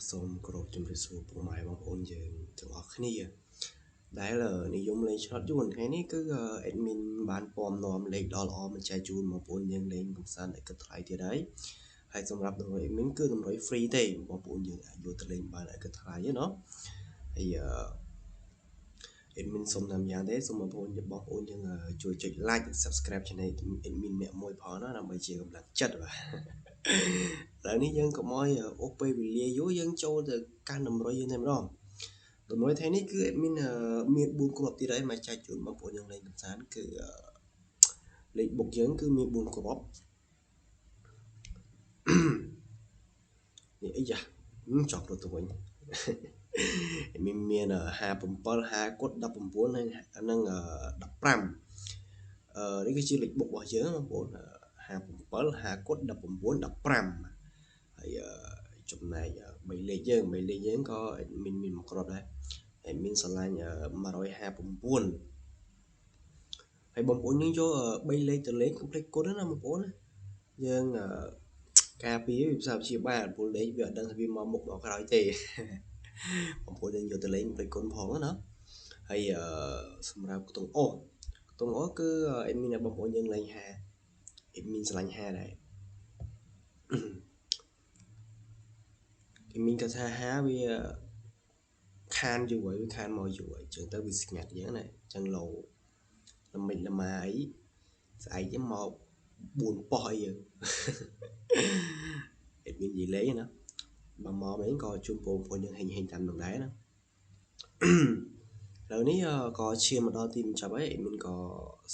សូមគោរពជំរាបសួរពុកម៉ែបងប្អូនយើងទាំងអស់គ្នាដែលនិយមលេងឆ្នោតយួនថ្ងៃនេះគឺអេដមីនបានពំនាំលេខល្អៗមកចែកជូនបងប្អូនយើងលេងកំសាន្តឥតគិតថ្លៃទៀតហើយសម្រាប់តម្រុយអេដមីនគឺតម្រុយ free ទេបងប្អូនយើងអាចយកទៅលេងបានឥតគិតថ្លៃណាហើយអេដមីនសូមតាមយ៉ាងទេសូមបងប្អូនយើងជួយចុច like subscribe channel អេដមីនអ្នកមួយផងណាដើម្បីជាកម្លាំងចិត្តបាទឥឡូវនេះយើងកុំឲ្យអូសពេលវេលាយូរយើងចូលទៅកាន់តម្រុយយើងតែម្ដងតម្រុយថ្ងៃនេះគឺអេដមីនមាន4គ្រាប់ទៀតហើយមកចែកជូនបងប្អូនយើងលេងកំសាន្តគឺលេខបុកយើងគឺមាន4គ្រាប់នេះអីយ៉ាចប់រត់ទៅវិញមាន57 50គុត19និង15នេះគឺជាលេខបុករបស់យើងបងប្អូន57 50គុត19 15ហើយចំណែក3លេខយើងក៏មានមួយគ្រាប់ដែរហើយមានស្រឡាញ់159ហើយបងប្អូនយើងយក3លេខទៅលេងកុំភ្លេចគុណណាបងប្អូនយើងការពារវិសាជាបាលពលលេខវាអត់ដឹងថាវាមកមុខមកក្រោយទេបងប្អូនយើងយកទៅលេងកុំភ្លេចគុណផងណាហើយសម្រាប់ខ្ទង់អូគឺអេដមីនបងប្អូនយើងលេង50អេដមីនស្រឡាញ់50ដែរអេដមីនគាត់ថា50វាខានយូរហើយវាខានមកយូរហើយអញ្ចឹងទៅវាស្ងាត់យ៉ាងណាអញ្ចឹងលោល្មិចល្មាអីស្អែកទៅមក4ប៉ោះអីយើងអេដមីននិយាយលេងណាបើមកវិញក៏ជូនបងប្អូនយើងហេងតាមនឹងដែរណាឥឡូវនេះក៏ឈានមកដល់ទីបញ្ចប់ហើយអេដមីនក៏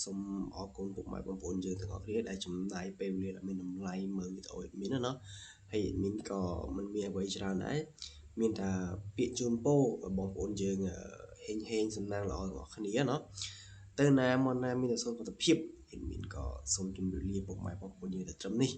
សូមអរគុណពុកម៉ែបងប្អូនយើងទាំងអស់គ្នាដែលចំណាយពេលវេលាដ៏មានតម្លៃមើលវីដេអូអេដមីនណាហើយអេដមីនក៏មិនមានអ្វីច្រើនដែរមានតែពាក្យជូនពរបងប្អូនយើងហេងសំណាងល្អទាំងអស់គ្នាណាទៅណាមកណាមានតែសុខភាពអេដមីនក៏សូមជម្រាបលាពុកម៉ែបងប្អូនយើងតែត្រឹមនេះ